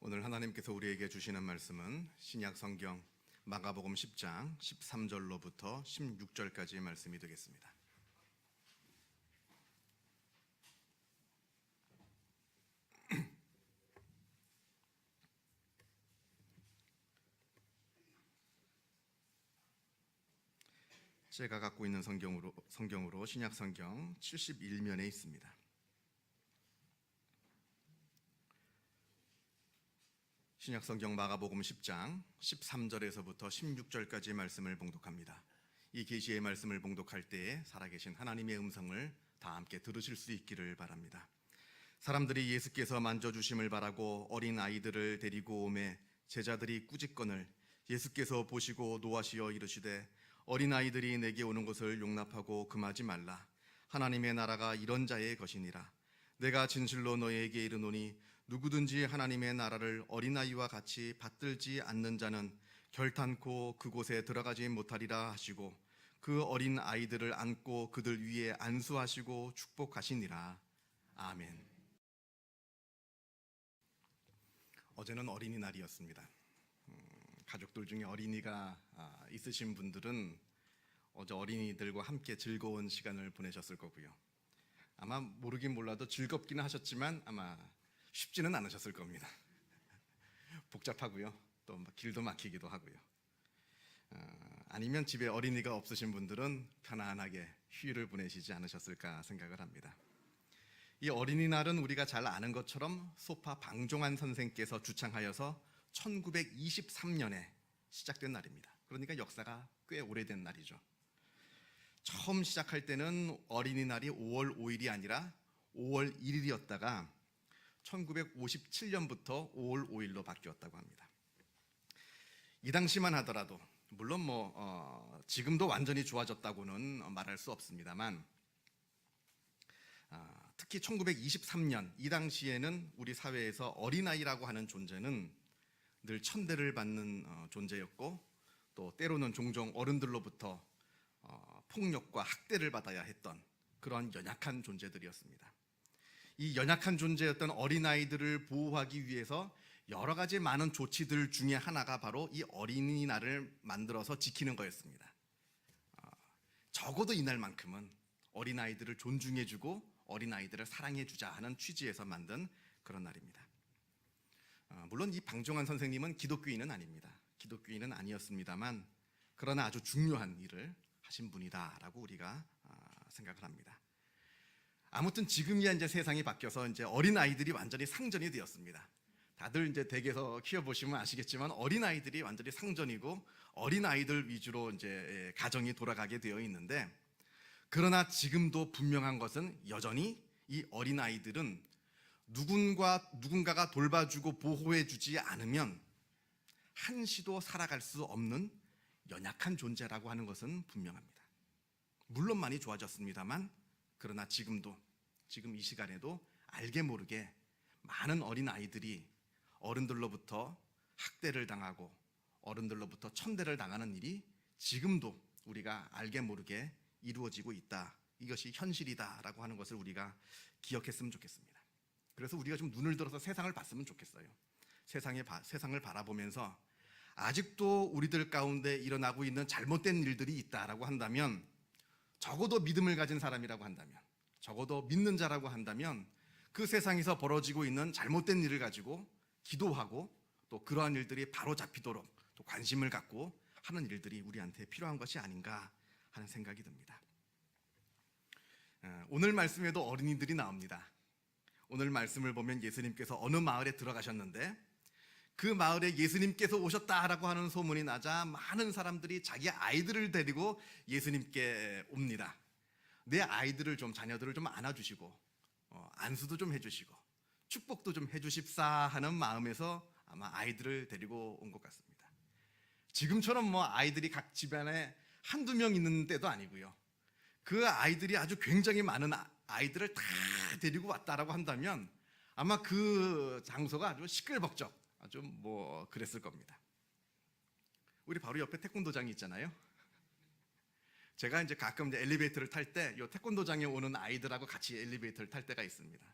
오늘 하나님께서 우리에게 주시는 말씀은 신약 성경 마가복음 10장 13절로부터 16절까지의 말씀이 되겠습니다. 제가 갖고 있는 성경으로 신약 성경 71면에 있습니다. 신약 성경 마가복음 10장 13절에서부터 16절까지의 말씀을 봉독합니다. 이 계시의 말씀을 봉독할 때에 살아계신 하나님의 음성을 다 함께 들으실 수 있기를 바랍니다. 사람들이 예수께서 만져주심을 바라고 어린 아이들을 데리고 오매 제자들이 꾸짖거늘 예수께서 보시고 노하시어 이르시되 어린 아이들이 내게 오는 것을 용납하고 금하지 말라. 하나님의 나라가 이런 자의 것이니라. 내가 진실로 너희에게 이르노니 누구든지 하나님의 나라를 어린아이와 같이 받들지 않는 자는 결탄코 그곳에 들어가지 못하리라 하시고 그 어린 아이들을 안고 그들 위에 안수하시고 축복하시니라. 아멘. 어제는 어린이날이었습니다. 가족들 중에 어린이가 있으신 분들은 어제 어린이들과 함께 즐거운 시간을 보내셨을 거고요. 아마 모르긴 몰라도 즐겁기는 하셨지만 아마 쉽지는 않으셨을 겁니다. 복잡하고요. 또 길도 막히기도 하고요. 아니면 집에 어린이가 없으신 분들은 편안하게 휴일을 보내시지 않으셨을까 생각을 합니다. 이 어린이날은 우리가 잘 아는 것처럼 소파 방종환 선생께서 주창하여서 1923년에 시작된 날입니다. 그러니까 역사가 꽤 오래된 날이죠. 처음 시작할 때는 어린이날이 5월 5일이 아니라 5월 1일이었다가 1957년부터 5월 5일로 바뀌었다고 합니다. 이 당시만 하더라도 물론 지금도 완전히 좋아졌다고는 말할 수 없습니다만 특히 1923년 이 당시에는 우리 사회에서 어린아이라고 하는 존재는 늘 천대를 받는 존재였고 또 때로는 종종 어른들로부터 폭력과 학대를 받아야 했던 그런 연약한 존재들이었습니다. 이 연약한 존재였던 어린아이들을 보호하기 위해서 여러 가지 많은 조치들 중에 하나가 바로 이 어린이날을 만들어서 지키는 거였습니다. 적어도 이날만큼은 어린아이들을 존중해주고 어린아이들을 사랑해주자 하는 취지에서 만든 그런 날입니다. 물론 이 방종환 선생님은 기독교인은 아닙니다. 기독교인은 아니었습니다만 그러나 아주 중요한 일을 하신 분이다라고 우리가 생각을 합니다. 아무튼 지금이야 이제 세상이 바뀌어서 이제 어린 아이들이 완전히 상전이 되었습니다. 다들 이제 댁에서 키워보시면 아시겠지만 어린 아이들이 완전히 상전이고 어린 아이들 위주로 이제 가정이 돌아가게 되어 있는데 그러나 지금도 분명한 것은 여전히 이 어린 아이들은 누군가가 돌봐주고 보호해주지 않으면 한시도 살아갈 수 없는 연약한 존재라고 하는 것은 분명합니다. 물론 많이 좋아졌습니다만 그러나 지금 이 시간에도 알게 모르게 많은 어린 아이들이 어른들로부터 학대를 당하고 어른들로부터 천대를 당하는 일이 지금도 우리가 알게 모르게 이루어지고 있다. 이것이 현실이다라고 하는 것을 우리가 기억했으면 좋겠습니다. 그래서 우리가 좀 눈을 들어서 세상을 봤으면 좋겠어요. 세상을 바라보면서 아직도 우리들 가운데 일어나고 있는 잘못된 일들이 있다라고 한다면 적어도 믿음을 가진 사람이라고 한다면 적어도 믿는 자라고 한다면 그 세상에서 벌어지고 있는 잘못된 일을 가지고 기도하고 또 그러한 일들이 바로 잡히도록 또 관심을 갖고 하는 일들이 우리한테 필요한 것이 아닌가 하는 생각이 듭니다. 오늘 말씀에도 어린이들이 나옵니다. 오늘 말씀을 보면 예수님께서 어느 마을에 들어가셨는데 그 마을에 예수님께서 오셨다라고 하는 소문이 나자 많은 사람들이 자기 아이들을 데리고 예수님께 옵니다. 내 아이들을 자녀들을 좀 안아주시고 안수도 좀 해주시고 축복도 좀 해주십사 하는 마음에서 아마 아이들을 데리고 온 것 같습니다. 지금처럼 아이들이 각 집안에 한두 명 있는 때도 아니고요. 그 아이들이 아주 굉장히 많은 아이들을 다 데리고 왔다라고 한다면 아마 그 장소가 아주 시끌벅적 아주 그랬을 겁니다. 우리 바로 옆에 태권도장이 있잖아요. 제가 이제 가끔 엘리베이터를 탈 때 이 태권도장에 오는 아이들하고 같이 엘리베이터를 탈 때가 있습니다.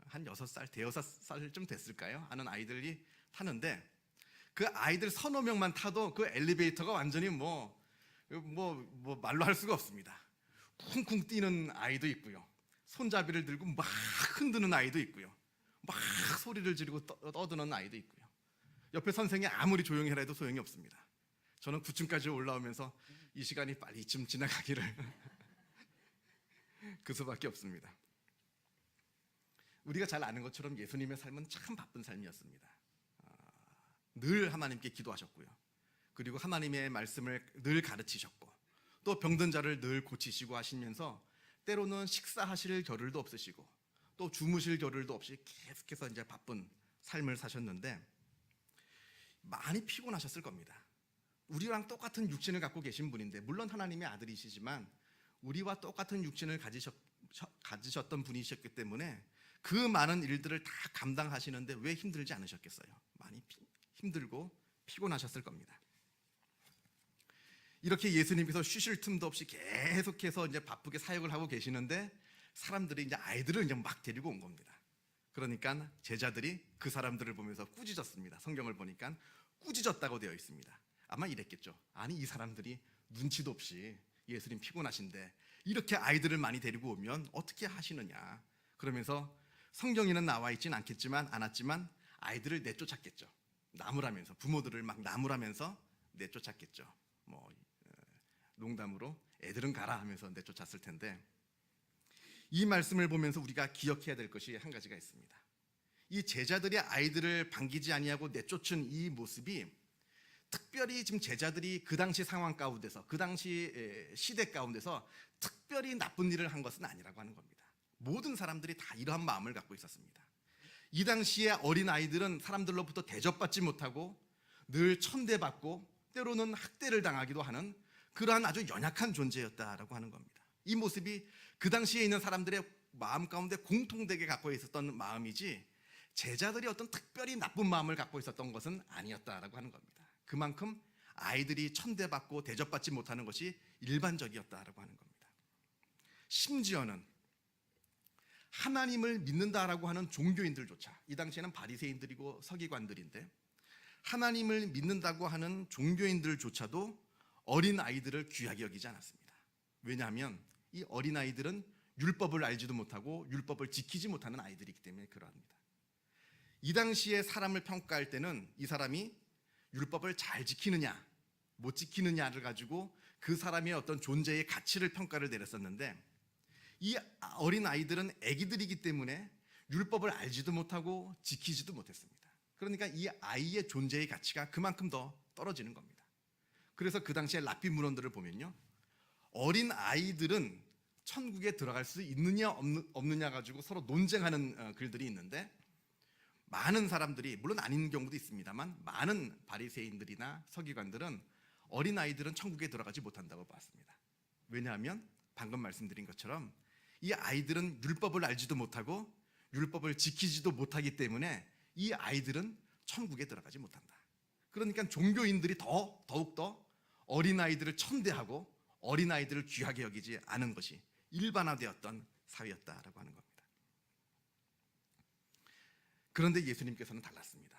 한 6살, 대여섯 살쯤 됐을까요? 하는 아이들이 타는데 그 아이들 서너 명만 타도 그 엘리베이터가 완전히 뭐 말로 할 수가 없습니다. 쿵쿵 뛰는 아이도 있고요. 손잡이를 들고 막 흔드는 아이도 있고요. 막 소리를 지르고 떠드는 아이도 있고요. 옆에 선생이 아무리 조용히 해라 해도 소용이 없습니다. 저는 9층까지 올라오면서 이 시간이 빨리 좀 지나가기를 그 수밖에 없습니다. 우리가 잘 아는 것처럼 예수님의 삶은 참 바쁜 삶이었습니다. 늘 하나님께 기도하셨고요. 그리고 하나님의 말씀을 늘 가르치셨고 또 병든 자를 늘 고치시고 하시면서 때로는 식사하실 겨를도 없으시고 또 주무실 겨를도 없이 계속해서 이제 바쁜 삶을 사셨는데 많이 피곤하셨을 겁니다. 우리랑 똑같은 육신을 갖고 계신 분인데 물론 하나님의 아들이시지만 우리와 똑같은 육신을 가지셨던 분이셨기 때문에 그 많은 일들을 다 감당하시는데 왜 힘들지 않으셨겠어요? 많이 힘들고 피곤하셨을 겁니다. 이렇게 예수님께서 쉬실 틈도 없이 계속해서 이제 바쁘게 사역을 하고 계시는데 사람들이 이제 아이들을 이제 막 데리고 온 겁니다. 그러니까 제자들이 그 사람들을 보면서 꾸짖었습니다. 성경을 보니까 꾸짖었다고 되어 있습니다. 아마 이랬겠죠. 아니 이 사람들이 눈치도 없이 예수님 피곤하신데 이렇게 아이들을 많이 데리고 오면 어떻게 하시느냐. 그러면서 성경에는 나와 있진 않았지만 아이들을 내쫓았겠죠. 나무라면서 부모들을 막 나무라면서 내쫓았겠죠. 농담으로 애들은 가라 하면서 내쫓았을 텐데 이 말씀을 보면서 우리가 기억해야 될 것이 한 가지가 있습니다. 이 제자들이 아이들을 반기지 아니하고 내쫓은 이 모습이 특별히 지금 제자들이 그 당시 상황 가운데서 그 당시 시대 가운데서 특별히 나쁜 일을 한 것은 아니라고 하는 겁니다. 모든 사람들이 다 이러한 마음을 갖고 있었습니다. 이 당시에 어린 아이들은 사람들로부터 대접받지 못하고 늘 천대받고 때로는 학대를 당하기도 하는 그러한 아주 연약한 존재였다라고 하는 겁니다. 이 모습이 그 당시에 있는 사람들의 마음 가운데 공통되게 갖고 있었던 마음이지 제자들이 어떤 특별히 나쁜 마음을 갖고 있었던 것은 아니었다라고 하는 겁니다. 그만큼 아이들이 천대받고 대접받지 못하는 것이 일반적이었다라고 하는 겁니다. 심지어는 하나님을 믿는다라고 하는 종교인들조차 이 당시에는 바리새인들이고 서기관들인데 하나님을 믿는다고 하는 종교인들조차도 어린 아이들을 귀하게 여기지 않았습니다. 왜냐하면 이 어린 아이들은 율법을 알지도 못하고 율법을 지키지 못하는 아이들이기 때문에 그러합니다. 이 당시에 사람을 평가할 때는 이 사람이 율법을 잘 지키느냐 못 지키느냐를 가지고 그 사람의 어떤 존재의 가치를 평가를 내렸었는데 이 어린 아이들은 아기들이기 때문에 율법을 알지도 못하고 지키지도 못했습니다. 그러니까 이 아이의 존재의 가치가 그만큼 더 떨어지는 겁니다. 그래서 그 당시에 랍비 문헌들을 보면요, 어린 아이들은 천국에 들어갈 수 있느냐 없느냐 가지고 서로 논쟁하는 글들이 있는데 많은 사람들이 물론 아닌 경우도 있습니다만 많은 바리새인들이나 서기관들은 어린 아이들은 천국에 들어가지 못한다고 봤습니다. 왜냐하면 방금 말씀드린 것처럼 이 아이들은 율법을 알지도 못하고 율법을 지키지도 못하기 때문에 이 아이들은 천국에 들어가지 못한다. 그러니까 종교인들이 더욱더 어린아이들을 천대하고 어린아이들을 귀하게 여기지 않은 것이 일반화되었던 사회였다라고 하는 겁니다. 그런데 예수님께서는 달랐습니다.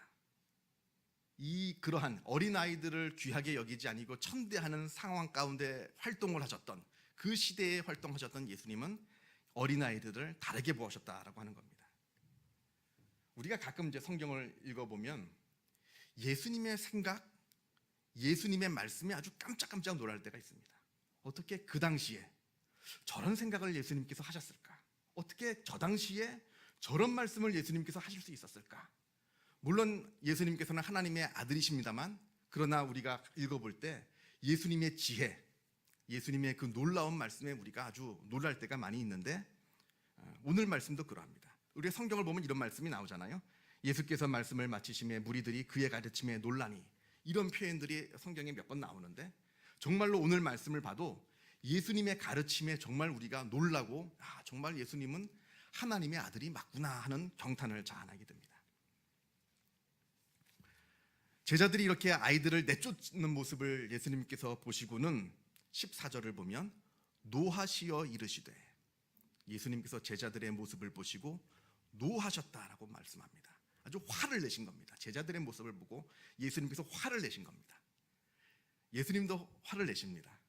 그러한 어린아이들을 귀하게 여기지 아니고 천대하는 상황 가운데 활동을 하셨던 그 시대에 활동하셨던 예수님은 어린아이들을 다르게 보셨다라고 하는 겁니다. 우리가 가끔 이제 성경을 읽어보면 예수님의 생각, 예수님의 말씀에 아주 깜짝깜짝 놀랄 때가 있습니다. 어떻게 그 당시에 저런 생각을 예수님께서 하셨을까? 어떻게 저 당시에 저런 말씀을 예수님께서 하실 수 있었을까? 물론 예수님께서는 하나님의 아들이십니다만 그러나 우리가 읽어볼 때 예수님의 지혜, 예수님의 그 놀라운 말씀에 우리가 아주 놀랄 때가 많이 있는데 오늘 말씀도 그러합니다. 우리가 성경을 보면 이런 말씀이 나오잖아요. 예수께서 말씀을 마치심에 무리들이 그의 가르침에 놀라니, 이런 표현들이 성경에 몇 번 나오는데 정말로 오늘 말씀을 봐도 예수님의 가르침에 정말 우리가 놀라고 정말 예수님은 하나님의 아들이 맞구나 하는 경탄을 자아나게 됩니다. 제자들이 이렇게 아이들을 내쫓는 모습을 예수님께서 보시고는 14절을 보면 노하시어 이르시되, 예수님께서 제자들의 모습을 보시고 노하셨다라고 말씀합니다. 아주 화를 내신 겁니다. 제자들의 모습을 보고 예수님께서 화를 내신 겁니다. 예수님도 화를 내십니다.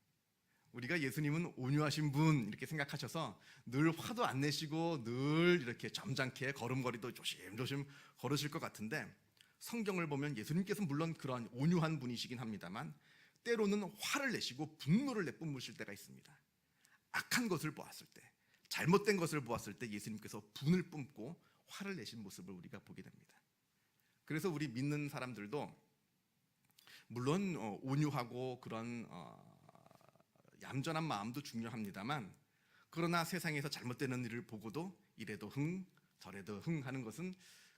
우리가 예수님은 온유하신 분 이렇게 생각하셔서 늘 화도 안 내시고 늘 이렇게 점잖게 걸음걸이도 조심조심 걸으실 것 같은데, 성경을 보면 예수님께서 물론 그러한 온유한 분이시긴 합니다만 때로는 화를 내시고 분노를 내뿜으실 때가 있습니다. 악한 것을 보았을 때, 잘못된 것을 보았을 때 예수님께서 분을 뿜고 화를 내신 모습을 우리가 보게 됩니다. 그래서 우리 믿는 사람들도 물론 온유하고 그런 얌전한 마음도 중요합니다만, 그러나 세상에서 잘못되는 일을 보고도 이래도 흥 저래도 흥 하는 것은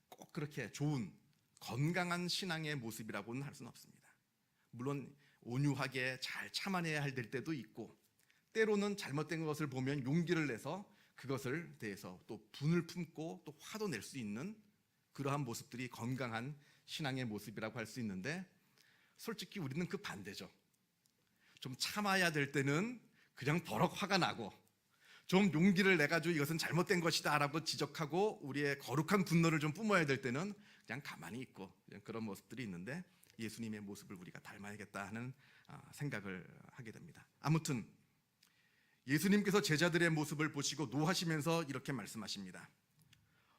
꼭 그렇게 좋은 건강한 신앙의 모습이라고는 할 수는 없습니다. 물론 온유하게 잘 참아내야 할 때도 있고, 때로는 잘못된 것을 보면 용기를 내서 그것을 대해서 또 분을 품고 또 화도 낼 수 있는 그러한 모습들이 건강한 신앙의 모습이라고 할 수 있는데, 솔직히 우리는 그 반대죠. 좀 참아야 될 때는 그냥 버럭 화가 나고, 좀 용기를 내가지고 이것은 잘못된 것이다 라고 지적하고 우리의 거룩한 분노를 좀 뿜어야 될 때는 그냥 가만히 있고, 그런 모습들이 있는데, 예수님의 모습을 우리가 닮아야겠다 하는 생각을 하게 됩니다. 아무튼 예수님께서 제자들의 모습을 보시고 노하시면서 이렇게 말씀하십니다.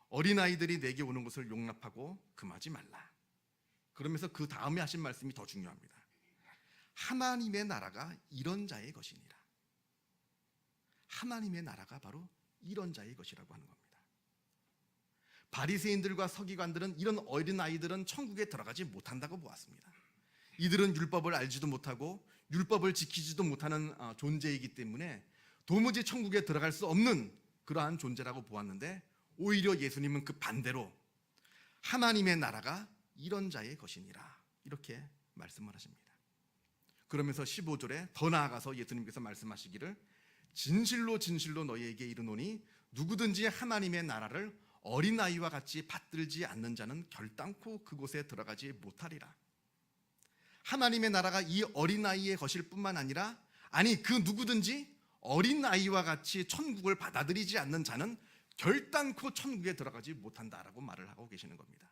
어린아이들이 내게 오는 것을 용납하고 금하지 말라. 그러면서 그 다음에 하신 말씀이 더 중요합니다. 하나님의 나라가 이런 자의 것이니라. 하나님의 나라가 바로 이런 자의 것이라고 하는 겁니다. 바리새인들과 서기관들은 이런 어린아이들은 천국에 들어가지 못한다고 보았습니다. 이들은 율법을 알지도 못하고 율법을 지키지도 못하는 존재이기 때문에 도무지 천국에 들어갈 수 없는 그러한 존재라고 보았는데, 오히려 예수님은 그 반대로 하나님의 나라가 이런 자의 것이니라 이렇게 말씀을 하십니다. 그러면서 15절에 더 나아가서 예수님께서 말씀하시기를, 진실로 진실로 너희에게 이르노니 누구든지 하나님의 나라를 어린아이와 같이 받들지 않는 자는 결단코 그곳에 들어가지 못하리라. 하나님의 나라가 이 어린아이의 것일 뿐만 아니라, 아니 그 누구든지 어린아이와 같이 천국을 받아들이지 않는 자는 결단코 천국에 들어가지 못한다라고 말을 하고 계시는 겁니다.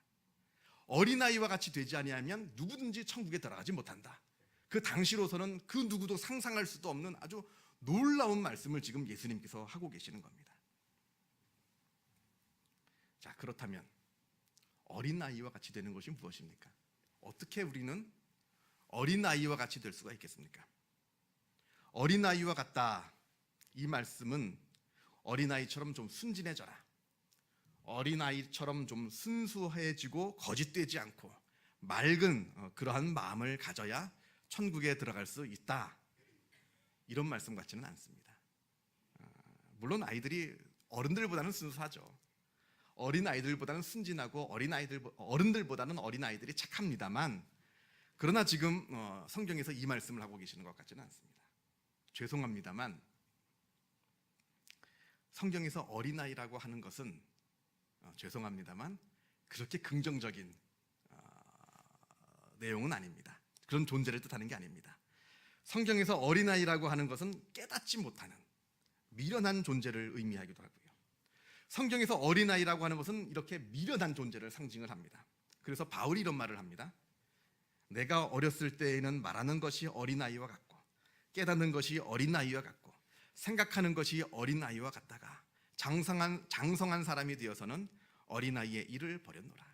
어린아이와 같이 되지 아니하면 누구든지 천국에 들어가지 못한다. 그 당시로서는 그 누구도 상상할 수도 없는 아주 놀라운 말씀을 지금 예수님께서 하고 계시는 겁니다. 자, 그렇다면 어린아이와 같이 되는 것이 무엇입니까? 어떻게 우리는 어린아이와 같이 될 수가 있겠습니까? 어린아이와 같다, 이 말씀은 어린아이처럼 좀 순진해져라, 어린아이처럼 좀 순수해지고 거짓되지 않고 맑은 그러한 마음을 가져야 천국에 들어갈 수 있다, 이런 말씀 같지는 않습니다. 물론 아이들이 어른들보다는 순수하죠. 어린아이들보다는 순진하고 어른들보다는 어린아이들이 착합니다만, 그러나 지금 성경에서 이 말씀을 하고 계시는 것 같지는 않습니다. 죄송합니다만 성경에서 어린아이라고 하는 것은 죄송합니다만 그렇게 긍정적인 내용은 아닙니다. 그런 존재를 뜻하는 게 아닙니다. 성경에서 어린아이라고 하는 것은 깨닫지 못하는 미련한 존재를 의미하기도 하고요, 성경에서 어린아이라고 하는 것은 이렇게 미련한 존재를 상징을 합니다. 그래서 바울이 이런 말을 합니다. 내가 어렸을 때에는 말하는 것이 어린아이와 같고 깨닫는 것이 어린아이와 같고 생각하는 것이 어린아이와 같다가 장성한 사람이 되어서는 어린아이의 일을 버렸노라.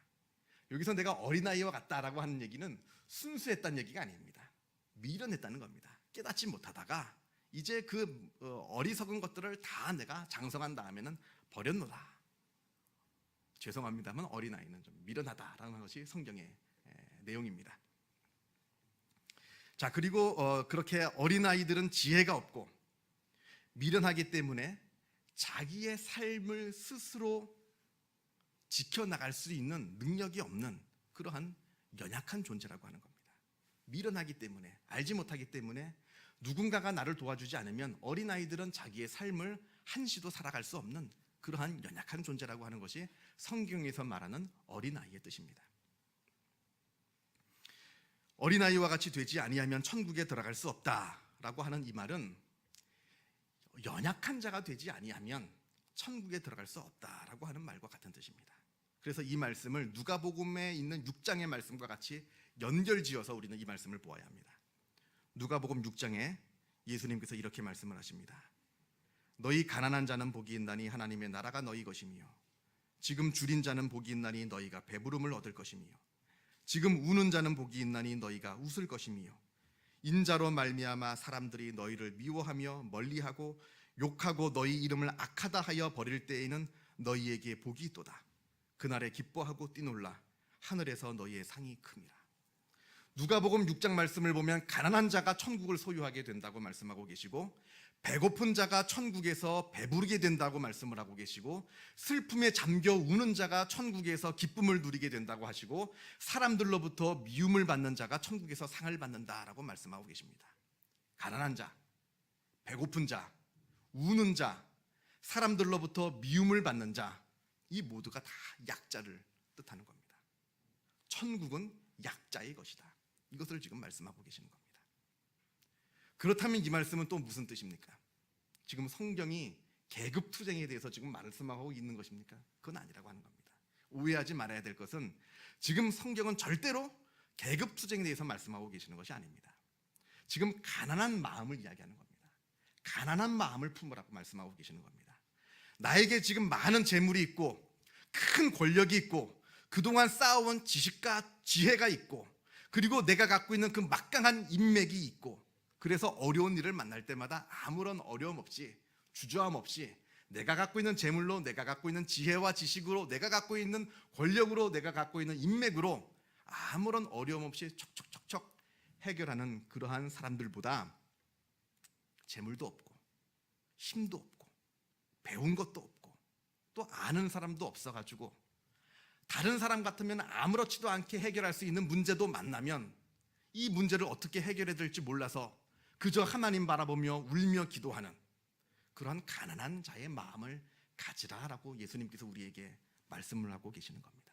여기서 내가 어린아이와 같다라고 하는 얘기는 순수했다는 얘기가 아닙니다. 미련했다는 겁니다. 깨닫지 못하다가 이제 그 어리석은 것들을 다 내가 장성한 다음에는 버렸노라. 죄송합니다만 어린아이는 좀 미련하다라는 것이 성경의 내용입니다. 자, 그리고 그렇게 어린아이들은 지혜가 없고 미련하기 때문에 자기의 삶을 스스로 지켜나갈 수 있는 능력이 없는 그러한 연약한 존재라고 하는 겁니다. 미련하기 때문에, 알지 못하기 때문에 누군가가 나를 도와주지 않으면 어린아이들은 자기의 삶을 한시도 살아갈 수 없는 그러한 연약한 존재라고 하는 것이 성경에서 말하는 어린아이의 뜻입니다. 어린아이와 같이 되지 아니하면 천국에 들어갈 수 없다라고 하는 이 말은 연약한 자가 되지 아니하면 천국에 들어갈 수 없다라고 하는 말과 같은 뜻입니다. 그래서 이 말씀을 누가복음에 있는 6장의 말씀과 같이 연결지어서 우리는 이 말씀을 보아야 합니다. 누가복음 6장에 예수님께서 이렇게 말씀을 하십니다. 너희 가난한 자는 복이 있나니 하나님의 나라가 너희 것이며 지금 줄인 자는 복이 있나니 너희가 배부름을 얻을 것이며 지금 우는 자는 복이 있나니 너희가 웃을 것이며 인자로 말미암아 사람들이 너희를 미워하며 멀리하고 욕하고 너희 이름을 악하다 하여 버릴 때에는 너희에게 복이 있도다. 그날에 기뻐하고 뛰놀라 하늘에서 너희의 상이 큼이라. 누가복음 6장 말씀을 보면 가난한 자가 천국을 소유하게 된다고 말씀하고 계시고 배고픈 자가 천국에서 배부르게 된다고 말씀을 하고 계시고 슬픔에 잠겨 우는 자가 천국에서 기쁨을 누리게 된다고 하시고 사람들로부터 미움을 받는 자가 천국에서 상을 받는다라고 말씀하고 계십니다. 가난한 자, 배고픈 자, 우는 자, 사람들로부터 미움을 받는 자, 이 모두가 다 약자를 뜻하는 겁니다. 천국은 약자의 것이다. 이것을 지금 말씀하고 계시는 겁니다. 그렇다면 이 말씀은 또 무슨 뜻입니까? 지금 성경이 계급투쟁에 대해서 지금 말씀하고 있는 것입니까? 그건 아니라고 하는 겁니다. 오해하지 말아야 될 것은 지금 성경은 절대로 계급투쟁에 대해서 말씀하고 계시는 것이 아닙니다. 지금 가난한 마음을 이야기하는 겁니다. 가난한 마음을 품으라고 말씀하고 계시는 겁니다. 나에게 지금 많은 재물이 있고 큰 권력이 있고 그동안 쌓아온 지식과 지혜가 있고 그리고 내가 갖고 있는 그 막강한 인맥이 있고 그래서 어려운 일을 만날 때마다 아무런 어려움 없이 주저함 없이 내가 갖고 있는 재물로 내가 갖고 있는 지혜와 지식으로 내가 갖고 있는 권력으로 내가 갖고 있는 인맥으로 아무런 어려움 없이 척척척척 해결하는 그러한 사람들보다 재물도 없고 힘도 없고 배운 것도 없고 또 아는 사람도 없어가지고 다른 사람 같으면 아무렇지도 않게 해결할 수 있는 문제도 만나면 이 문제를 어떻게 해결해야 될지 몰라서 그저 하나님 바라보며 울며 기도하는 그러한 가난한 자의 마음을 가지라라고 예수님께서 우리에게 말씀을 하고 계시는 겁니다.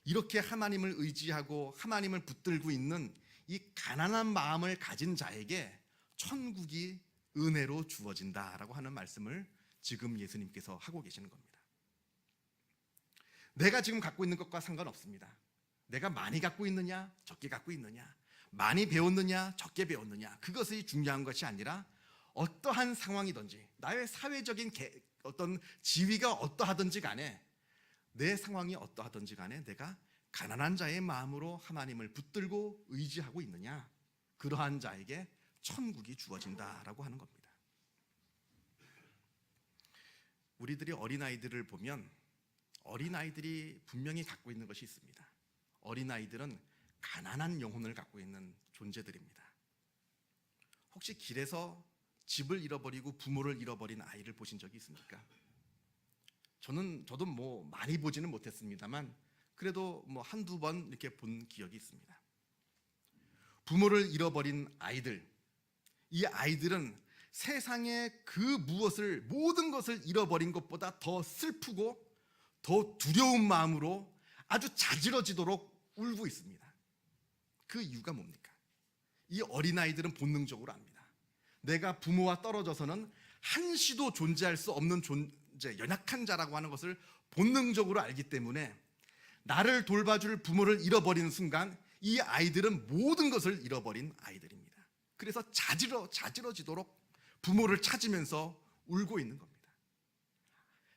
이렇게 하나님을 의지하고 하나님을 붙들고 있는 이 가난한 마음을 가진 자에게 천국이 은혜로 주어진다라고 하는 말씀을 지금 예수님께서 하고 계시는 겁니다. 내가 지금 갖고 있는 것과 상관없습니다. 내가 많이 갖고 있느냐 적게 갖고 있느냐 많이 배웠느냐 적게 배웠느냐 그것이 중요한 것이 아니라 어떠한 상황이든지 나의 사회적인 어떤 지위가 어떠하든지 간에 내 상황이 어떠하든지 간에 내가 가난한 자의 마음으로 하나님을 붙들고 의지하고 있느냐 그러한 자에게 천국이 주어진다라고 하는 겁니다. 우리들이 어린아이들을 보면 어린아이들이 분명히 갖고 있는 것이 있습니다. 어린아이들은 가난한 영혼을 갖고 있는 존재들입니다. 혹시 길에서 집을 잃어버리고 부모를 잃어버린 아이를 보신 적이 있습니까? 저도 뭐 많이 보지는 못했습니다만 그래도 뭐 한두 번 이렇게 본 기억이 있습니다. 부모를 잃어버린 아이들, 이 아이들은 세상의 그 무엇을 모든 것을 잃어버린 것보다 더 슬프고 더 두려운 마음으로 아주 자지러지도록 울고 있습니다. 그 이유가 뭡니까? 이 어린아이들은 본능적으로 압니다. 내가 부모와 떨어져서는 한시도 존재할 수 없는 존재, 연약한 자라고 하는 것을 본능적으로 알기 때문에 나를 돌봐줄 부모를 잃어버리는 순간 이 아이들은 모든 것을 잃어버린 아이들입니다. 그래서 자지러지도록 부모를 찾으면서 울고 있는 겁니다.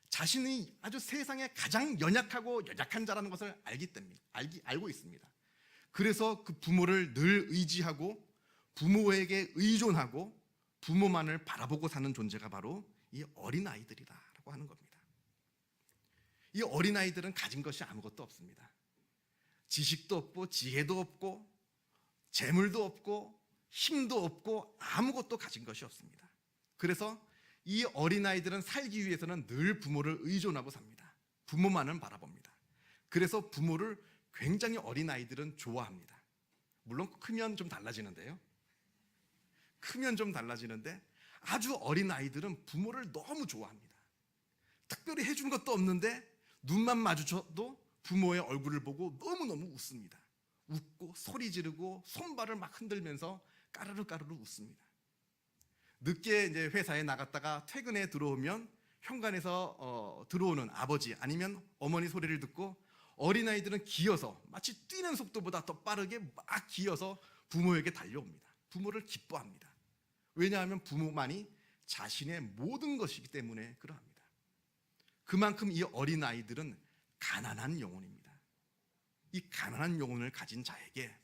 자신이 아주 세상에 가장 연약하고 연약한 자라는 것을 알고 있습니다. 그래서 그 부모를 늘 의지하고 부모에게 의존하고 부모만을 바라보고 사는 존재가 바로 이 어린아이들이라고 하는 겁니다. 이 어린아이들은 가진 것이 아무것도 없습니다. 지식도 없고 지혜도 없고 재물도 없고 힘도 없고 아무것도 가진 것이 없습니다. 그래서 이 어린아이들은 살기 위해서는 늘 부모를 의존하고 삽니다. 부모만을 바라봅니다. 그래서 부모를 굉장히 어린아이들은 좋아합니다. 물론 크면 좀 달라지는데요. 크면 좀 달라지는데 아주 어린아이들은 부모를 너무 좋아합니다. 특별히 해준 것도 없는데 눈만 마주쳐도 부모의 얼굴을 보고 너무너무 웃습니다. 웃고 소리 지르고 손발을 막 흔들면서 까르르 까르르 웃습니다. 늦게 이제 회사에 나갔다가 퇴근에 들어오면 현관에서 들어오는 아버지 아니면 어머니 소리를 듣고 어린아이들은 기어서 마치 뛰는 속도보다 더 빠르게 막 기어서 부모에게 달려옵니다. 부모를 기뻐합니다. 왜냐하면 부모만이 자신의 모든 것이기 때문에 그러합니다. 그만큼 이 어린아이들은 가난한 영혼입니다. 이 가난한 영혼을 가진 자에게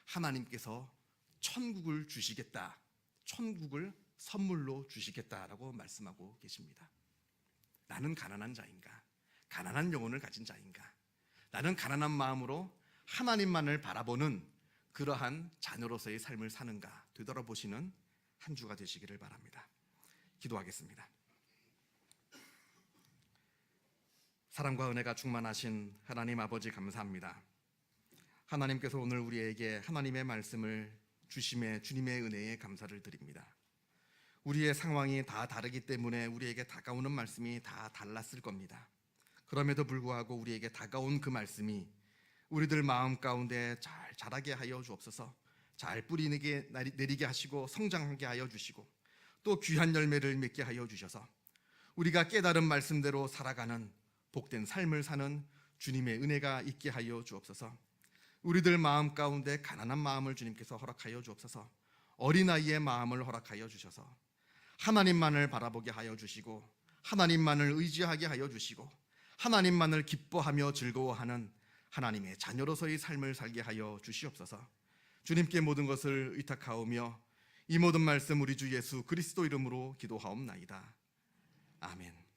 하나님께서 천국을 주시겠다, 천국을 선물로 주시겠다라고 말씀하고 계십니다. 나는 가난한 자인가? 가난한 영혼을 가진 자인가? 나는 가난한 마음으로 하나님만을 바라보는 그러한 자녀로서의 삶을 사는가? 되돌아보시는 한 주가 되시기를 바랍니다. 기도하겠습니다. 사랑과 은혜가 충만하신 하나님 아버지 감사합니다. 하나님께서 오늘 우리에게 하나님의 말씀을 주심에 주님의 은혜에 감사를 드립니다. 우리의 상황이 다 다르기 때문에 우리에게 다가오는 말씀이 다 달랐을 겁니다. 그럼에도 불구하고 우리에게 다가온 그 말씀이 우리들 마음 가운데 잘 자라게 하여 주옵소서. 잘 뿌리 내리게 하시고 성장하게 하여 주시고 또 귀한 열매를 맺게 하여 주셔서 우리가 깨달은 말씀대로 살아가는 복된 삶을 사는 주님의 은혜가 있게 하여 주옵소서. 우리들 마음 가운데 가난한 마음을 주님께서 허락하여 주옵소서. 어린아이의 마음을 허락하여 주셔서 하나님만을 바라보게 하여 주시고 하나님만을 의지하게 하여 주시고 하나님만을 기뻐하며 즐거워하는 하나님의 자녀로서의 삶을 살게 하여 주시옵소서. 주님께 모든 것을 의탁하오며 이 모든 말씀 우리 주 예수 그리스도 이름으로 기도하옵나이다. 아멘.